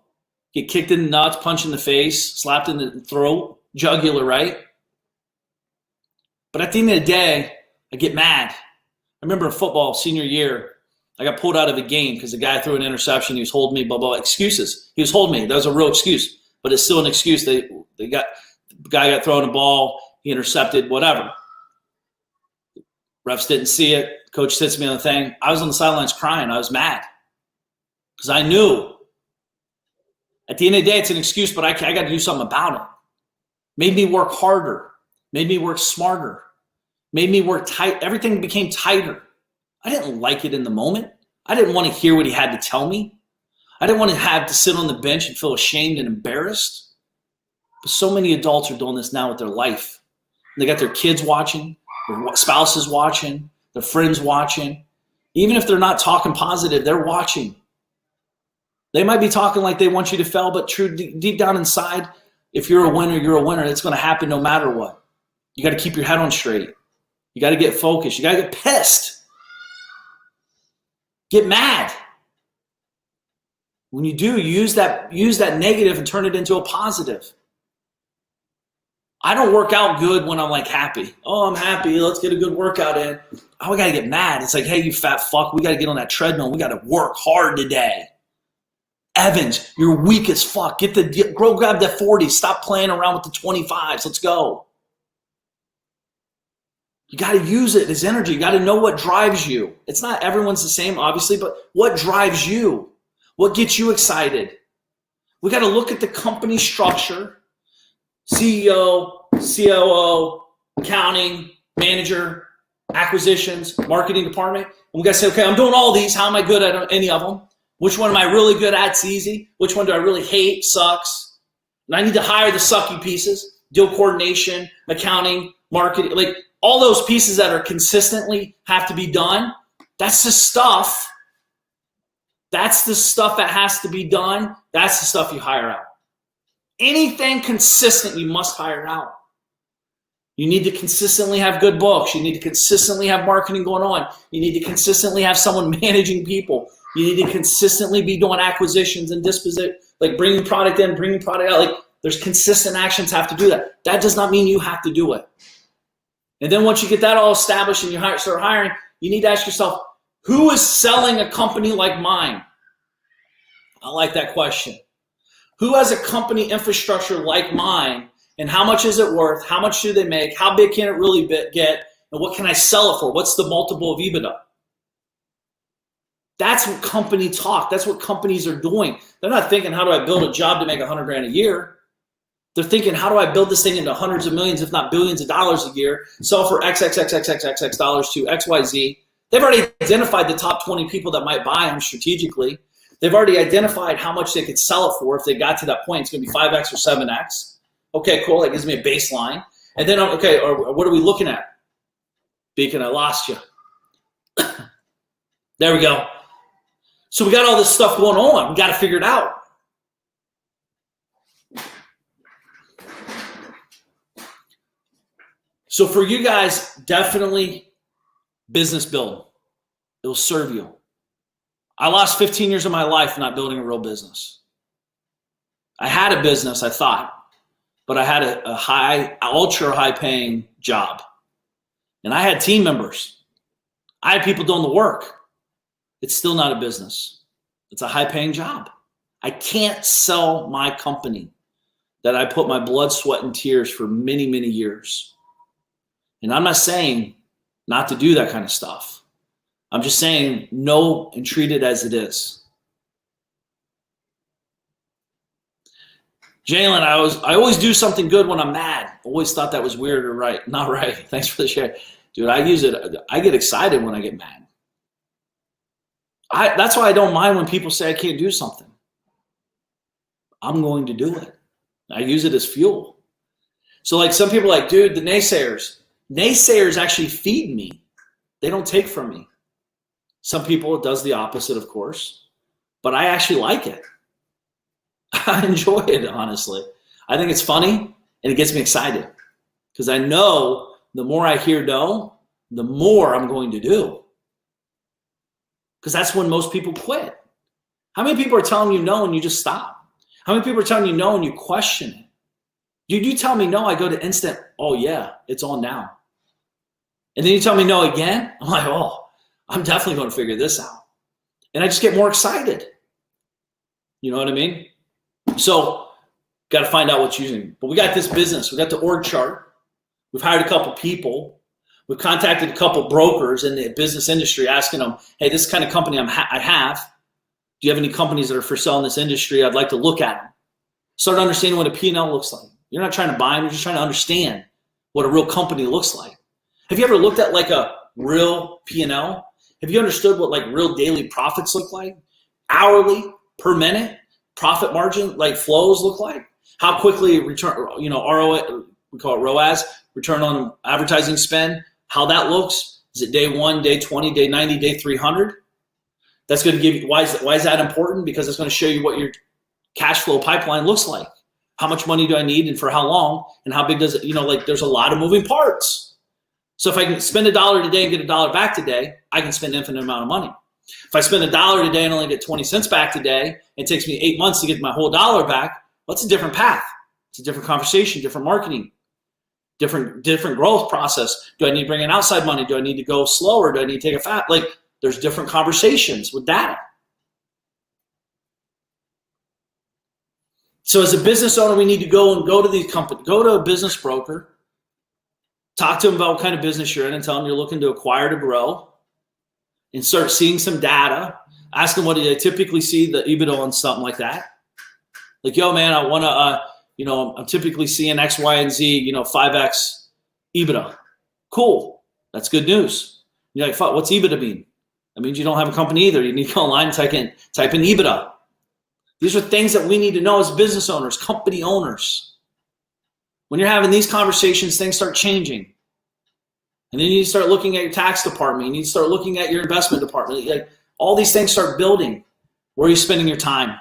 Get kicked in the nuts, punched in the face, slapped in the throat, jugular, right? But at the end of the day, I get mad. I remember in football, senior year, I got pulled out of a game because the guy threw an interception. He was holding me, blah, blah, excuses. He was holding me. That was a real excuse. But it's still an excuse. The guy got thrown a ball. He intercepted, whatever. Refs didn't see it. Coach sits me on the thing. I was on the sidelines crying. I was mad because I knew. At the end of the day, it's an excuse, but I got to do something about it. Made me work harder. Made me work smarter. Made me work tight. Everything became tighter. I didn't like it in the moment. I didn't want to hear what he had to tell me. I didn't want to have to sit on the bench and feel ashamed and embarrassed. But so many adults are doing this now with their life. They got their kids watching, their spouses watching, their friends watching. Even if they're not talking positive, they're watching. They might be talking like they want you to fail, but true, deep down inside, if you're a winner, you're a winner. It's going to happen no matter what. You got to keep your head on straight. You got to get focused. You got to get pissed. Get mad. When you do, use that negative and turn it into a positive. I don't work out good when I'm like happy. Oh, I'm happy. Let's get a good workout in. Oh, we got to get mad. It's like, hey, you fat fuck. We got to get on that treadmill. We got to work hard today. Evans, you're weak as fuck. Grab that 40. Stop playing around with the 25s. Let's go. You got to use it as energy. You got to know what drives you. It's not everyone's the same, obviously, but what drives you? What gets you excited? We got to look at the company structure, CEO, COO, accounting, manager, acquisitions, marketing department. And we got to say, okay, I'm doing all these. How am I good at any of them? Which one am I really good at? It's easy. Which one do I really hate? Sucks. And I need to hire the sucky pieces, deal coordination, accounting, marketing, like all those pieces that are consistently have to be done. That's the stuff. That's the stuff that has to be done. That's the stuff you hire out. Anything consistent, you must hire out. You need to consistently have good books. You need to consistently have marketing going on. You need to consistently have someone managing people. You need to consistently be doing acquisitions and disposition, like bringing product in, bringing product out. Like there's consistent actions have to do that. That does not mean you have to do it. And then once you get that all established and you start hiring, you need to ask yourself, who is selling a company like mine? I like that question. Who has a company infrastructure like mine, and how much is it worth? How much do they make? How big can it really get? And what can I sell it for? What's the multiple of EBITDA? That's what company talk. That's what companies are doing. They're not thinking, how do I build a job to make 100 grand a year? They're thinking, how do I build this thing into hundreds of millions, if not billions of dollars a year, sell for XXXXXX dollars to XYZ. They've already identified the top 20 people that might buy them strategically. They've already identified how much they could sell it for. If they got to that point, it's going to be 5X or 7X. Okay, cool. That gives me a baseline. And then, okay, or what are we looking at? Beacon, I lost you. There we go. So we got all this stuff going on. We got to figure it out. So for you guys, definitely business build. It will serve you. I lost 15 years of my life not building a real business. I had a business, I thought, but I had a ultra high paying job. And I had team members. I had people doing the work. It's still not a business. It's a high paying job. I can't sell my company that I put my blood, sweat, and tears for many, many years. And I'm not saying not to do that kind of stuff. I'm just saying know and treat it as it is. Jalen, I always do something good when I'm mad. Always thought that was weird or right. Not right. Thanks for the share. Dude, I use it. I get excited when I get mad. That's why I don't mind when people say I can't do something. I'm going to do it. I use it as fuel. So like some people are like, dude, the naysayers actually feed me. They don't take from me. Some people, it does the opposite, of course, but I actually like it. I enjoy it, honestly. I think it's funny and it gets me excited because I know the more I hear no, the more I'm going to do. Because that's when most people quit. How many people are telling you no and you just stop? How many people are telling you no and you question it? Dude, you tell me no, I go to instant, oh yeah, it's on now. And then you tell me no again, I'm like, oh, I'm definitely going to figure this out. And I just get more excited. You know what I mean? So got to find out what's using. But we got this business. We got the org chart. We've hired a couple people. We've contacted a couple brokers in the business industry asking them, hey, this kind of company I have. Do you have any companies that are for sale in this industry? I'd like to look at them. Start understanding what a P&L looks like. You're not trying to buy them. You're just trying to understand what a real company looks like. Have you ever looked at like a real P&L? Have you understood what like real daily profits look like? Hourly, per minute, profit margin, like flows look like? How quickly return, ROA, we call it ROAS, return on advertising spend, how that looks? Is it day 1, day 20, day 90, day 300? That's going to give you, why is that important? Because it's going to show you what your cash flow pipeline looks like. How much money do I need and for how long? And how big does it, like there's a lot of moving parts. So if I can spend $1 today and get $1 back today, I can spend an infinite amount of money. If I spend $1 today and only get 20 cents back today, it takes me 8 months to get my whole dollar back. What's a different path? It's a different conversation, different marketing, different growth process. Do I need to bring in outside money? Do I need to go slower? Do I need to take a fat? Like there's different conversations with data. So as a business owner, we need to go to these companies, go to a business broker, talk to them about what kind of business you're in and tell them you're looking to acquire to grow and start seeing some data. Ask them what do they typically see the EBITDA on something like that. Like, yo, man, I want to, I'm typically seeing X, Y, and Z, 5X EBITDA. Cool. That's good news. You're like, fuck, what's EBITDA mean? That means you don't have a company either. You need to go online and type in EBITDA. These are things that we need to know as business owners, company owners. When you're having these conversations, things start changing. And then you need to start looking at your tax department. You need to start looking at your investment department. Like, all these things start building. Where are you spending your time?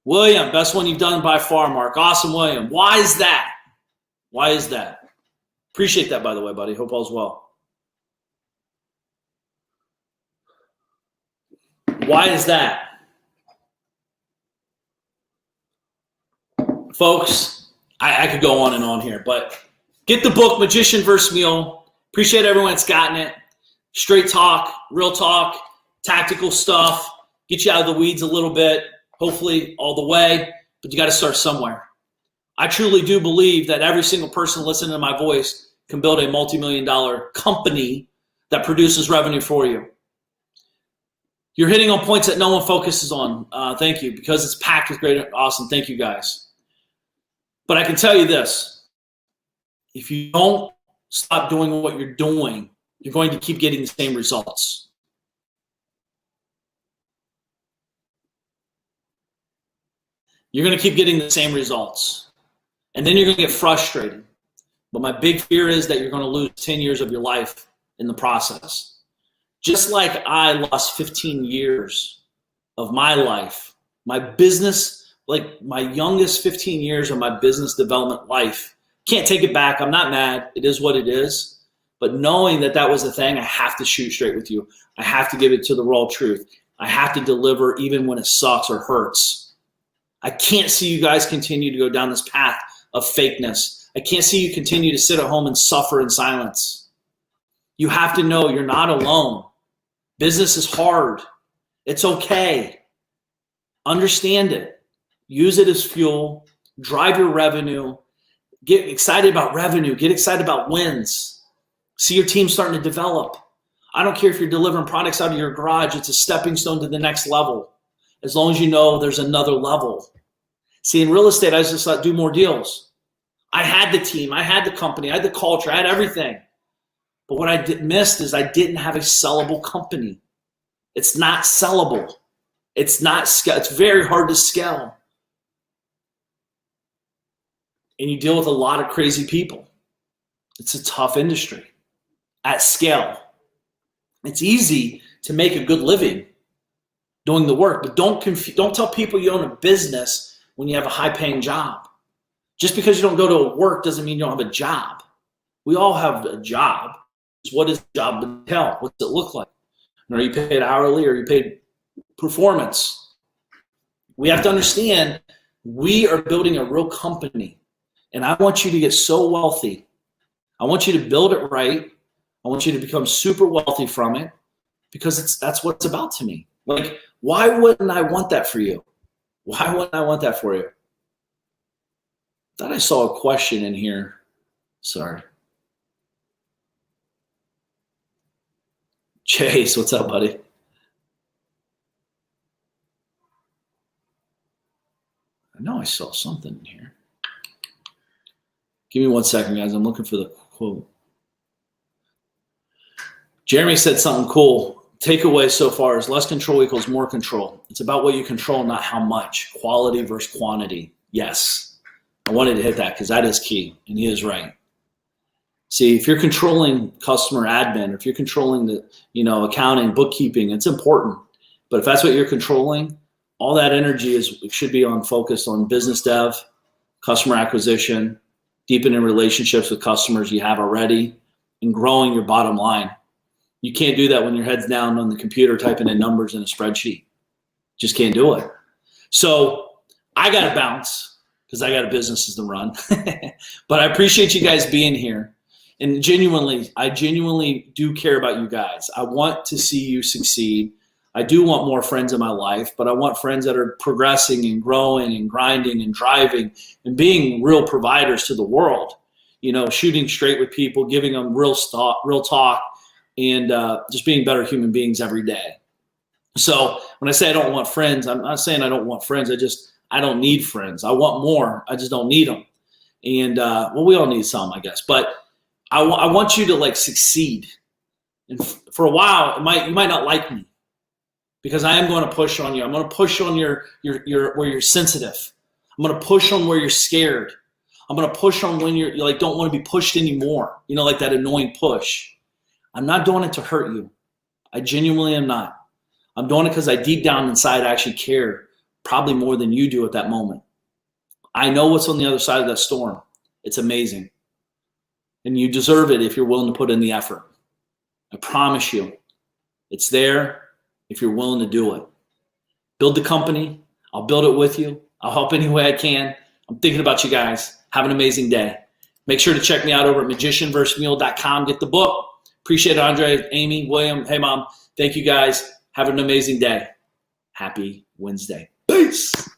William, best one you've done by far, Mark. Awesome, William. Why is that? Why is that? Appreciate that, by the way, buddy. Hope all's well. Why is that? Folks, I could go on and on here, but get the book, Magician vs. Mule. Appreciate everyone that's gotten it. Straight talk, real talk, tactical stuff. Get you out of the weeds a little bit, hopefully all the way, but you got to start somewhere. I truly do believe that every single person listening to my voice can build a multi-million-dollar company that produces revenue for you. You're hitting on points that no one focuses on. Thank you, because it's packed with great, awesome. Thank you, guys. But I can tell you this. If you don't stop doing what you're doing, you're going to keep getting the same results. You're going to keep getting the same results. And then you're going to get frustrated. But my big fear is that you're going to lose 10 years of your life in the process. Just like I lost 15 years of my life, my business, like my youngest 15 years of my business development life. Can't take it back. I'm not mad. It is what it is. But knowing that that was the thing, I have to shoot straight with you. I have to give it to the raw truth. I have to deliver even when it sucks or hurts. I can't see you guys continue to go down this path of fakeness. I can't see you continue to sit at home and suffer in silence. You have to know you're not alone. Business is hard. It's okay. Understand it. Use it as fuel. Drive your revenue. Get excited about revenue. Get excited about wins. See your team starting to develop. I don't care if you're delivering products out of your garage. It's a stepping stone to the next level. As long as you know there's another level. See, in real estate, I just thought, do more deals. I had the team. I had the company. I had the culture. I had everything. But what I missed is I didn't have a sellable company. It's not sellable. It's very hard to scale. And you deal with a lot of crazy people. It's a tough industry at scale. It's easy to make a good living doing the work, but don't tell people you own a business when you have a high-paying job. Just because you don't go to work doesn't mean you don't have a job. We all have a job. What does the job entail? What's it look like? Are you paid hourly or are you paid performance? We have to understand we are building a real company. And I want you to get so wealthy. I want you to build it right. I want you to become super wealthy from it because that's what it's about to me. Like, why wouldn't I want that for you? Why wouldn't I want that for you? Thought I saw a question in here. Sorry. Chase, what's up, buddy? I know I saw something in here. Give me 1 second, guys. I'm looking for the quote. Jeremy said something cool. Takeaway so far is less control equals more control. It's about what you control, not how much. Quality versus quantity. Yes. I wanted to hit that because that is key, and he is right. See, if you're controlling customer admin, if you're controlling the, accounting, bookkeeping, it's important. But if that's what you're controlling, all that energy should be focused on business dev, customer acquisition, deepening relationships with customers you have already, and growing your bottom line. You can't do that when your head's down on the computer typing in numbers in a spreadsheet. Just can't do it. So I got to bounce because I got businesses to run. But I appreciate you guys being here. And I genuinely do care about you guys. I want to see you succeed. I do want more friends in my life, but I want friends that are progressing and growing and grinding and driving and being real providers to the world. Shooting straight with people, giving them real talk, and just being better human beings every day. So when I say I don't want friends, I'm not saying I don't want friends. I don't need friends. I want more. I just don't need them. And we all need some, I guess. But I want you to succeed. And for a while, you might not like me because I am going to push on you. I'm going to push on your where you're sensitive. I'm going to push on where you're scared. I'm going to push on when you're like, don't want to be pushed anymore. You know, like that annoying push. I'm not doing it to hurt you. I genuinely am not. I'm doing it because I deep down inside actually care probably more than you do at that moment. I know what's on the other side of that storm. It's amazing. And you deserve it if you're willing to put in the effort. I promise you, it's there if you're willing to do it. Build the company. I'll build it with you. I'll help any way I can. I'm thinking about you guys. Have an amazing day. Make sure to check me out over at magicianversusmule.com. Get the book. Appreciate it, Andre, Amy, William. Hey, Mom. Thank you, guys. Have an amazing day. Happy Wednesday. Peace.